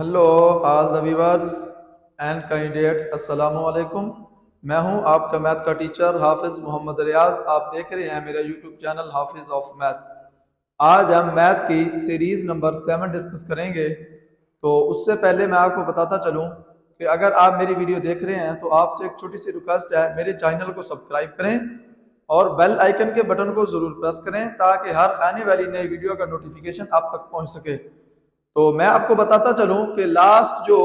Hello all the viewers and candidates, अस्सलामु अलैकुम। मैं हूं आपका मैथ का टीचर हाफिज मोहम्मद रियाज। आप देख रहे हैं मेरा YouTube channel Hafiz of math. आज हम मैथ की सीरीज नंबर 7 डिस्कस करेंगे। तो उससे पहले मैं आपको बताता चलूं कि अगर आप मेरी वीडियो देख रहे हैं तो आपसे एक छोटी सी रिक्वेस्ट है, मेरे चैनल को सब्सक्राइब करें और बेल आइकन के बटन को जरूर प्रेस करें ताकि हर आने वाली नई वीडियो का नोटिफिकेशन आप तक पहुंच सके। तो मैं आपको बताता चलूं कि लास्ट जो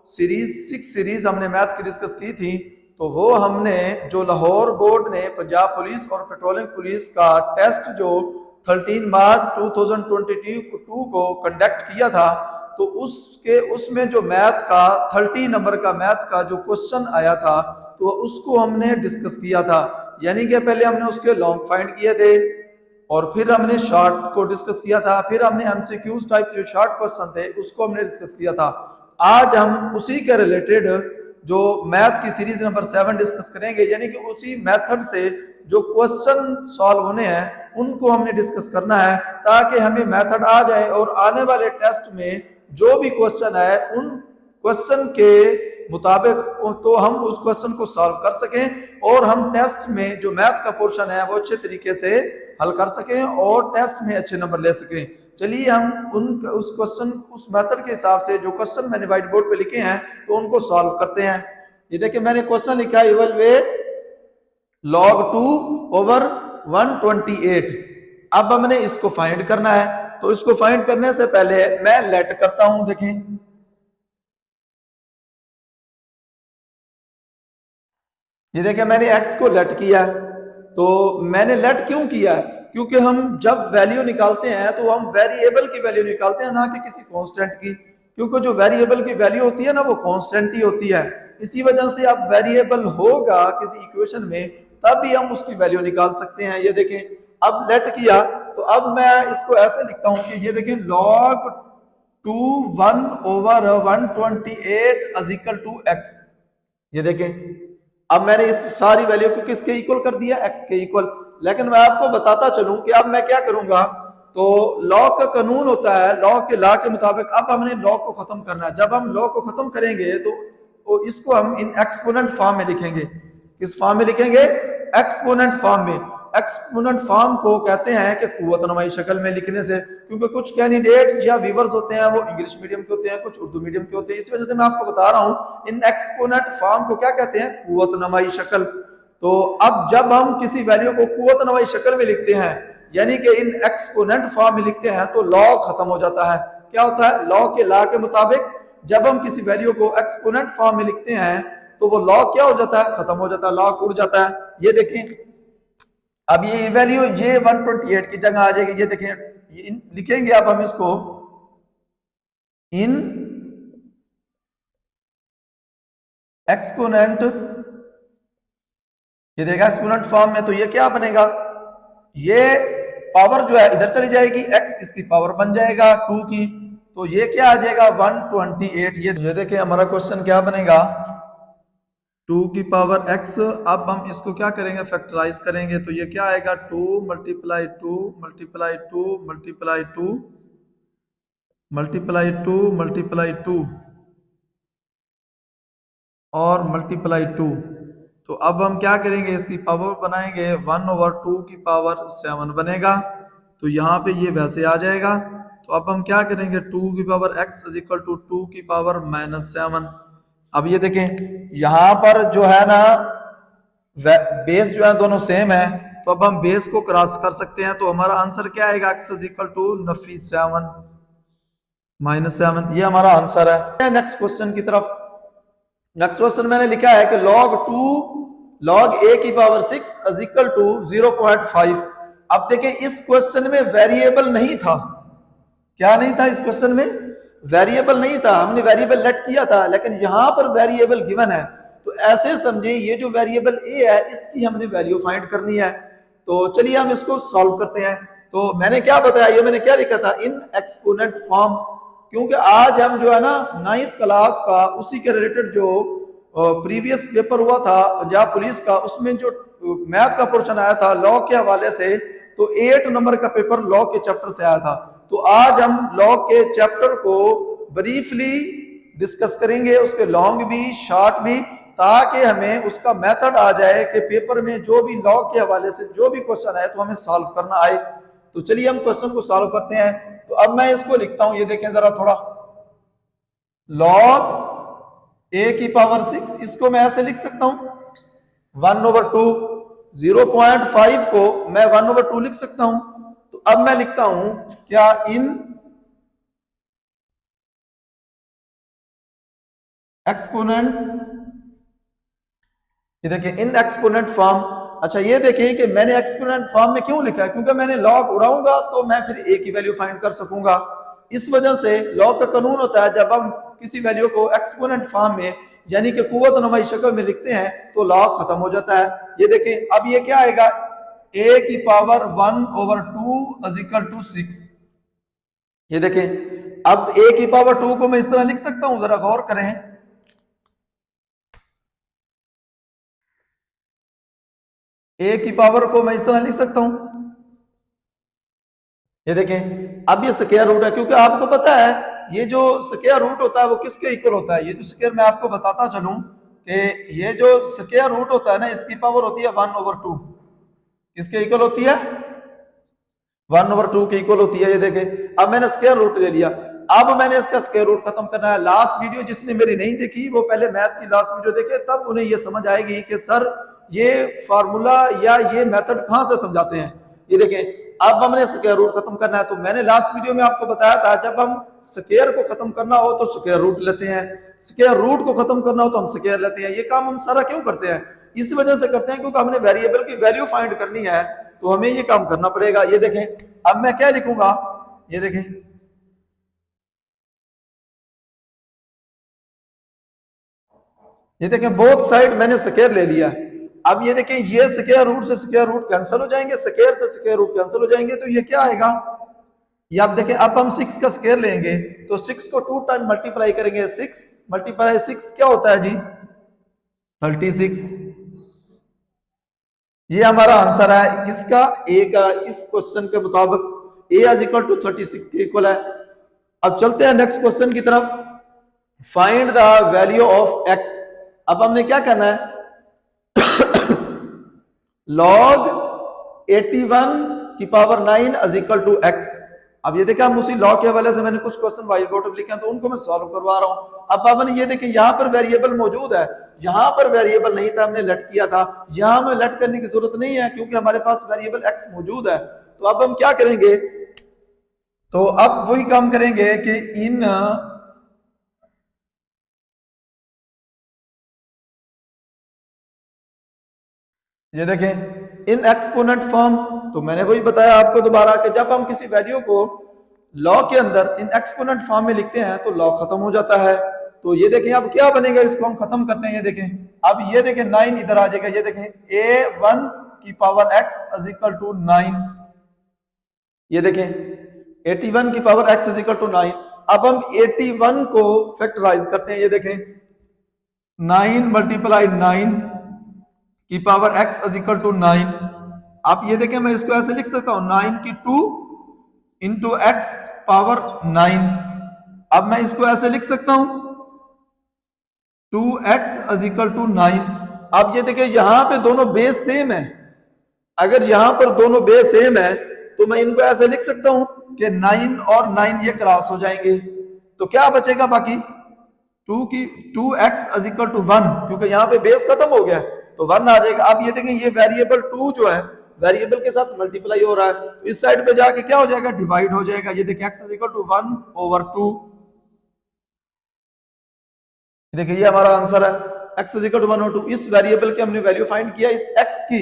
सिक्स सीरीज हमने मैथ की डिस्कस की थी, तो वो हमने जो लाहौर बोर्ड ने पंजाब पुलिस और पेट्रोलिंग पुलिस का टेस्ट जो 13 मार्च 2022 को कंडक्ट किया था, तो उसमें जो मैथ का 30 नंबर का मैथ का जो क्वेश्चन आया था, तो उसको हमने डिस्कस किया था। यानी कि पहले हमने उसके लॉन्ग फाइंड किए थे और फिर हमने शॉर्ट को डिस्कस किया था, फिर हमने एमसीक्यूज टाइप जो शॉर्ट क्वेश्चन थे उसको हमने डिस्कस किया था। आज हम उसी के रिलेटेड जो मैथ की सीरीज नंबर 7 डिस्कस करेंगे, यानी कि उसी मेथड से जो क्वेश्चन सॉल्व होने हैं उनको हमने डिस्कस करना है ताकि हमें मेथड आ जाए और आने वाले टेस्ट में जो भी क्वेश्चन है उन क्वेश्चन के मुताबिक तो हम उस क्वेश्चन को सॉल्व कर सकें और हम टेस्ट में जो मैथ का पोर्शन है वो अच्छे तरीके से हल कर सकें और टेस्ट में अच्छे नंबर ले सकें। चलिए हम उस क्वेश्चन उस मेथड के हिसाब से जो क्वेश्चन मैंने व्हाइट बोर्ड पे लिखे हैं तो उनको सॉल्व करते हैं। ये देखिए मैंने क्वेश्चन लिखा है इवैल्यूएट log 2 over 128। अब हमने इसको फाइंड करना है, तो इसको फाइंड करने से पहले मैं लेट करता हूं। देखें ये देखिए मैंने x को लेट किया। तो मैंने लेट क्यों किया है? क्योंकि हम जब वैल्यू निकालते हैं तो हम वेरिएबल की वैल्यू निकालते हैं, ना कि किसी कांस्टेंट की। क्योंकि जो वेरिएबल की वैल्यू होती है ना वो कांस्टेंट ही होती है। इसी वजह से अब वेरिएबल होगा किसी इक्वेशन में तभी हम उसकी वैल्यू निकाल सकते हैं। ये देखें अब लेट किया, तो अब मैं इसको ऐसे लिखता हूं कि ये देखें log 2 1 over 128 is equal to x। ये देखें अब मैंने इस सारी वैल्यू को किसके इक्वल कर दिया? x के इक्वल। लेकिन मैं आपको बताता चलूं कि अब मैं क्या करूंगा। तो लॉ का कानून होता है, लॉ के मुताबिक अब हमने लॉ को खत्म करना है। जब हम लॉ को खत्म करेंगे तो इसको हम इन एक्सपोनेंट फॉर्म में लिखेंगे। किस फॉर्म में लिखेंगे? एक्सपोनेंट फॉर्म में। एक्सपोनेंट फॉर्म को कहते हैं कि कुव्वतनुमाई शक्ल में लिखने से, क्योंकि कुछ कैंडिडेट या व्यूअर्स होते हैं वो इंग्लिश मीडियम के होते हैं, कुछ उर्दू मीडियम के होते हैं। इस वजह से मैं आपको बता रहा हूं इन एक्सपोनेंट फॉर्म को क्या कहते हैं? कुव्वतनुमाई शक्ल। तो अब जब हम किसी वैल्यू को कुव्वतनुमाई शक्ल में लिखते हैं यानी कि इन एक्सपोनेंट फॉर्म में लिखते हैं तो लॉ खत्म हो जाता है। क्या होता है? लॉ के मुताबिक जब हम किसी वैल्यू को एक्सपोनेंट फॉर्म में लिखते हैं तो वो लॉ क्या हो जाता है? खत्म हो जाता है, लॉ उड़ जाता है। ये देखें अब ये वैल्यू ये 128 की जगह आ जाएगी। ये देखें लिखेंगे अब हम इसको इन एक्सपोनेंट। ये देखा एक्सपोनेंट फॉर्म में, तो ये क्या बनेगा? ये पावर जो है इधर चली जाएगी, x इसकी पावर बन जाएगा 2 की, तो ये क्या आ जाएगा? 128। ये देखिए हमारा क्वेश्चन क्या बनेगा? 2 की पावर x। अब हम इसको क्या करेंगे? फैक्टराइज करेंगे, तो ये क्या आएगा? 2 multiply 2 multiply 2 multiply 2 multiply 2 multiply 2 और मल्टीप्लाई 2। तो अब हम क्या करेंगे? इसकी पावर बनाएंगे 1/2 की पावर 7 बनेगा। तो यहाँ पे ये वैसे आ जाएगा। तो अब हम क्या करेंगे? 2 की power x is equal to 2 की पावर -7। अब ये देखें यहाँ पर जो है ना बेस जो है दोनों सेम है, तो अब हम बेस को क्रॉस कर सकते हैं। तो हमारा आंसर क्या आएगा? x इज इक्वल टू नफी 7 -7। ये हमारा आंसर है। नेक्स्ट क्वेश्चन की तरफ। नेक्स्ट क्वेश्चन मैंने लिखा है कि log 2 log a की पावर 6 इज इक्वल टू 0.5। अब देखिए इस क्वेश्चन में वेरिएबल नहीं था। क्या नहीं था? इस क्वेश्चन में वेरिएबल नहीं था। हमने वेरिएबल लेट किया था, लेकिन यहां पर वेरिएबल गिवन है। तो ऐसे समझे ये जो वेरिएबल a है इसकी हमने वैल्यू फाइंड करनी है। तो चलिए हम इसको सॉल्व करते हैं। तो मैंने क्या बताया? ये मैंने क्या लिखा था? इन एक्सपोनेंट फॉर्म। क्योंकि आज हम जो है ना 9th क्लास का उसी के रिलेटेड जो प्रीवियस पेपर हुआ था पंजाब पुलिस का, उसमें जो मैथ का पोर्शन आया था लॉ के हवाले से, तो 8 नंबर का पेपर लॉ के चैप्टर से आया था। तो आज हम लॉ के चैप्टर को ब्रीफली डिस्कस करेंगे, उसके लॉन्ग भी शॉर्ट भी, ताकि हमें उसका मेथड आ जाए कि पेपर में जो भी लॉग के हवाले से जो भी क्वेश्चन आए तो हमें सॉल्व करना आए। तो चलिए हम क्वेश्चन को सॉल्व करते हैं। तो अब मैं इसको लिखता हूं, ये देखें जरा थोड़ा, लॉग ए की पावर 6, इसको मैं ऐसे लिख सकता हूं 1/2। 0.5 को मैं 1/2 लिख सकता हूं। तो अब मैं लिखता हूं क्या इन एक्सपोनेंट, ये देखिए इन एक्सपोनेंट फॉर्म। अच्छा ये देखिए कि मैंने एक्सपोनेंट फॉर्म में क्यों लिखा है, क्योंकि मैंने लॉग उड़ाऊंगा तो मैं फिर ए की वैल्यू फाइंड कर सकूंगा। इस वजह से लॉग का कानून होता है, जब हम किसी वैल्यू को एक्सपोनेंट फॉर्म में यानी कि कुव्वत नुमाई शक्ल में लिखते हैं तो लॉग खत्म हो जाता है। ये देखें अब ये क्या आएगा, ए की पावर 1/2 = 6। ये देखें अब ए की पावर 2 को मैं इस तरह लिख सकता हूं, जरा गौर करें। ए की पावर को मैं इस तरह लिख सकता हूं, ये देखें अब ये स्क्वायर रूट है, क्योंकि आपको पता है ये जो स्क्वायर रूट होता है वो किसके इक्वल होता है। ये जो स्क्वायर मैं आपको बताता चलूं कि ये जो स्क्वायर रूट होता है ना, इसकी पावर होती है 1/2। किसके इक्वल होती है, 1/2 के इक्वल होती है। ये देखें अब मैंने स्क्वायर रूट ले लिया, अब मैंने इसका स्क्वायर रूट खत्म करना है। लास्ट वीडियो जिसने मेरी नहीं देखी वो पहले मैथ की लास्ट वीडियो देखे, तब उन्हें ये समझ आएगी कि सर ये फार्मूला या ये मेथड कहां से समझाते हैं। ये देखें अब हमने स्क्वायर रूट खत्म करना है, तो मैंने लास्ट वीडियो में आपको बताया था जब हम स्क्वायर को खत्म करना हो तो स्क्वायर रूट लेते हैं, स्क्वायर रूट को खत्म करना हो तो हम स्क्वायर लेते हैं। ये काम हम सारा क्यों करते हैं, इस वजह से करते हैं क्योंकि हमने वेरिएबल की वैल्यू फाइंड करनी है, तो हमें ये काम करना पड़ेगा। ये देखें अब मैं क्या लिखूंगा, ये देखें ये देखें बोथ साइड मैंने स्क्वायर ले लिया। अब ये देखें ये स्क्वायर रूट से स्क्वायर रूट कैंसिल हो जाएंगे, स्क्वायर से स्क्वायर रूट कैंसिल हो जाएंगे, तो ये क्या आएगा, ये आप देखें अब हम 6 का स्क्वायर लेंगे तो 6 को 2 टाइम मल्टीप्लाई करेंगे, 6 × 6 क्या होता है जी, 36। ये हमारा आंसर है किसका, ए का। इस क्वेश्चन के मुताबिक ए = 36 के इक्वल है। अब चलते हैं नेक्स्ट क्वेश्चन की तरफ, find the value of x. अब हमने क्या करना है, log 81 की पावर 9 = x। अब ये देखिए हम उसी लॉग के हवाले से मैंने कुछ क्वेश्चन व्हाइट बोर्ड पर लिखे हैं तो उनको मैं सॉल्व करवा रहा हूं। अब आपने ये देखिए यहां पर वेरिएबल मौजूद है, यहां पर वेरिएबल नहीं था, हमने लेट किया था। यहां हमें लेट करने की जरूरत नहीं है क्योंकि हमारे पास वेरिएबल x मौजूद है। तो अब हम क्या करेंगे, तो अब वही काम करेंगे कि इन ये देखें इन एक्सपोनेंट फॉर्म, तो मैंने वही बताया आपको दोबारा कि जब हम किसी वैल्यू को लॉ के अंदर इन एक्सपोनेंट फॉर्म में लिखते हैं तो लॉ खत्म हो जाता है। तो ये देखें अब क्या बनेगा, इसको हम खत्म करते हैं। ये देखें अब ये देखें 9 इधर आ जाएगा, ये देखें a1 की पावर x = 9। ये देखें 81 की पावर x = 9। अब हम 81 को फैक्टराइज करते हैं, ये देखें 9 × 9 की पावर x = 9। आप ये देखें मैं इसको ऐसे लिख सकता हूं 9 की 2 × x पावर 9। अब मैं इसको ऐसे लिख सकता हूं 2x = 9। अब ये देखिए यहां पे दोनों बेस सेम है, अगर यहां पर दोनों बेस सेम है तो मैं इनको ऐसे लिख सकता हूं कि 9 और 9 ये क्रॉस हो जाएंगे, तो क्या बचेगा बाकी 2x = 1, क्योंकि यहां पे बेस खत्म हो गया तो 1 आ जाएगा। अब ये देखें ये वेरिएबल 2 जो है वेरिएबल के साथ मल्टीप्लाई हो रहा है, तो इस साइड पे जाके क्या हो जाएगा, डिवाइड हो जाएगा। ये देखिए x = 1/2। देखिए ये हमारा आंसर है, x = 1/2। इस वेरिएबल की हमने वैल्यू फाइंड किया इस x की।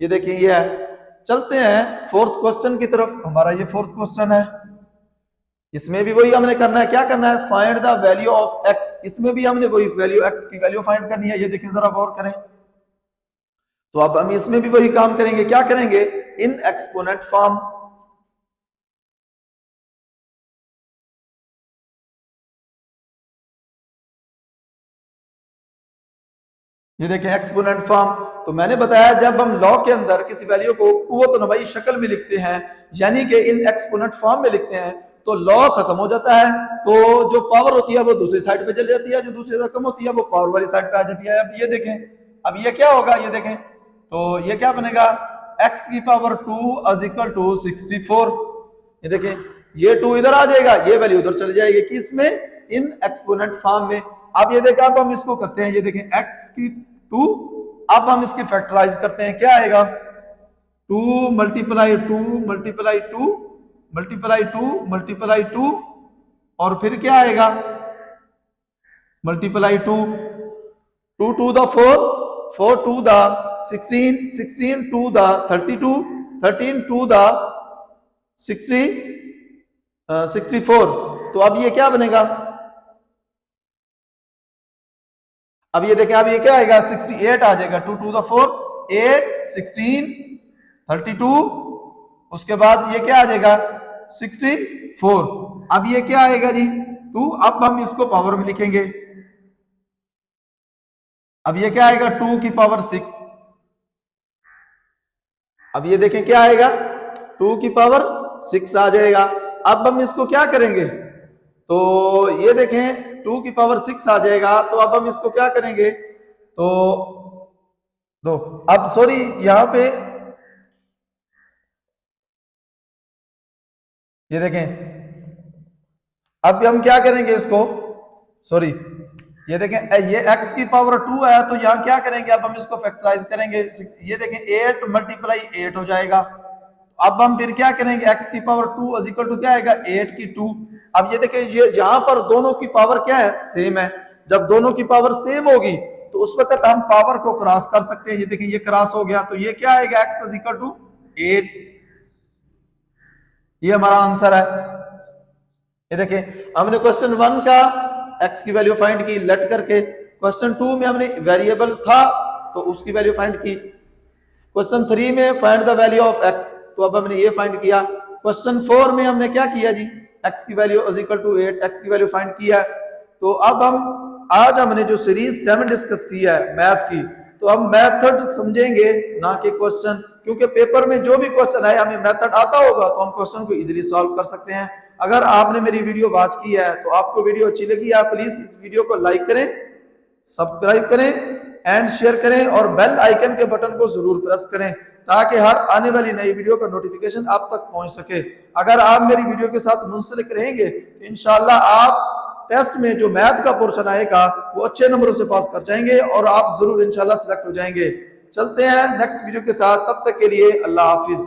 ये देखिए ये है। चलते हैं फोर्थ क्वेश्चन की तरफ, हमारा ये फोर्थ क्वेश्चन है, इसमें भी वही हमने करना है, क्या करना है, find the value of x। इसमें भी हमने वही वैल्यू x की वैल्यू फाइंड करनी है। ये देखिए जरा गौर करें, तो अब हम इसमें भी वही काम करेंगे, क्या करेंगे, इन एक्सपोनेंट फॉर्म। ये देखें एक्सपोनेंट फॉर्म, तो मैंने बताया जब हम लॉ के अंदर किसी वैल्यू को कुव्वत नमाई शक्ल में लिखते हैं यानी कि इन एक्सपोनेंट फॉर्म में लिखते हैं तो लॉ खत्म हो जाता है, तो जो पावर होती है वो दूसरी साइड पे चली जाती है, जो दूसरी रकम होती है वो पावर वाली साइड पे आ जाती है। अब ये देखें, अब ये क्या होगा, ये देखें तो ये क्या बनेगा, x की पावर 2 इज इक्वल टू 64। ये देखें, ये 2 इधर आ जाएगा, ये वैल्यू उधर चली जाएगी, किसमें, इन एक्सपोनेंट फॉर्म में। अब ये देखें, अब हम इसको करते हैं, ये देखें x की 2, अब हम इसकी फैक्टराइज करते हैं, क्या आएगा, 2 मल्टीप्लाई 2 मल्टीप्लाई 2 मल्टीप्लाई 2 मल्टीप्लाई 2 और फिर क्या आएगा, multiply 2, 2 to the 4, 4 to the 16, 16 to the 32, 13 to the 64। तो अब ये क्या बनेगा, अब ये देखें, अब ये क्या आएगा, 68 आ जाएगा, 2 टू द 4, 8, 16, 32, उसके बाद ये क्या आ जाएगा, 64। अब ये क्या आएगा जी, 2, अब हम इसको पावर में लिखेंगे, अब ये क्या आएगा, 2 की पावर 6। अब ये देखें क्या आएगा, 2 की पावर 6 आ जाएगा। अब हम इसको क्या करेंगे, तो ये देखें 2 की पावर 6 आ जाएगा, तो अब हम इसको क्या करेंगे, तो दो, अब सॉरी यहां पे ये देखें, अब हम क्या करेंगे इसको, सॉरी ये देखें, ये x की पावर 2 है, तो यहां क्या करेंगे, अब हम इसको फैक्टराइज करेंगे, ये देखें 8 मल्टीप्लाई 8 हो जाएगा। अब हम फिर क्या करेंगे, x की पावर 2 इज इक्वल टू क्या आएगा, 8 की 2। अब ये देखें, ये यहां पर दोनों की पावर क्या है, सेम है। जब दोनों की पावर सेम होगी तो उस वक्त हम पावर को क्रॉस कर सकते हैं। ये देखें, ये क्रॉस हो गया, तो ये क्या आएगा, x इज इक्वल टू 8। ये हमारा आंसर है। ये देखें, हमने क्वेश्चन 1 का x की वैल्यू फाइंड की लेट करके, क्वेश्चन 2 में हमने वेरिएबल था तो उसकी वैल्यू फाइंड की, क्वेश्चन 3 में find the value of x, तो अब हमने ये फाइंड किया। क्वेश्चन 4 में हमने क्या किया जी, x की value is equal to 8, x की वैल्यू फाइंड किया। तो अब हम आज हमने जो सीरीज 7 डिस्कस किया है मैथ की, तो हम मेथड समझेंगे ना कि क्वेश्चन, क्योंकि पेपर में जो भी क्वेश्चन आए हमें मेथड आता होगा तो हम क्वेश्चन को इजीली सॉल्व कर सकते हैं। अगर आपने मेरी वीडियो वॉच की है तो आपको वीडियो अच्छी लगी, आप प्लीज इस वीडियो को लाइक करें, सब्सक्राइब करें एंड शेयर करें और बेल आइकन के बटन को जरूर प्रेस करें ताकि हर आने वाली नई वीडियो का नोटिफिकेशन आप तक पहुंच सके। अगर आप मेरी वीडियो के साथ मुंसलिक रहेंगे तो इंशाल्लाह आप टेस्ट में जो मैथ का पोर्शन आएगा वो अच्छे नंबरों से पास कर जाएंगे और आप जरूर इंशाल्लाह सिलेक्ट हो जाएंगे। चलते हैं नेक्स्ट वीडियो के साथ, तब तक के लिए अल्लाह हाफिज।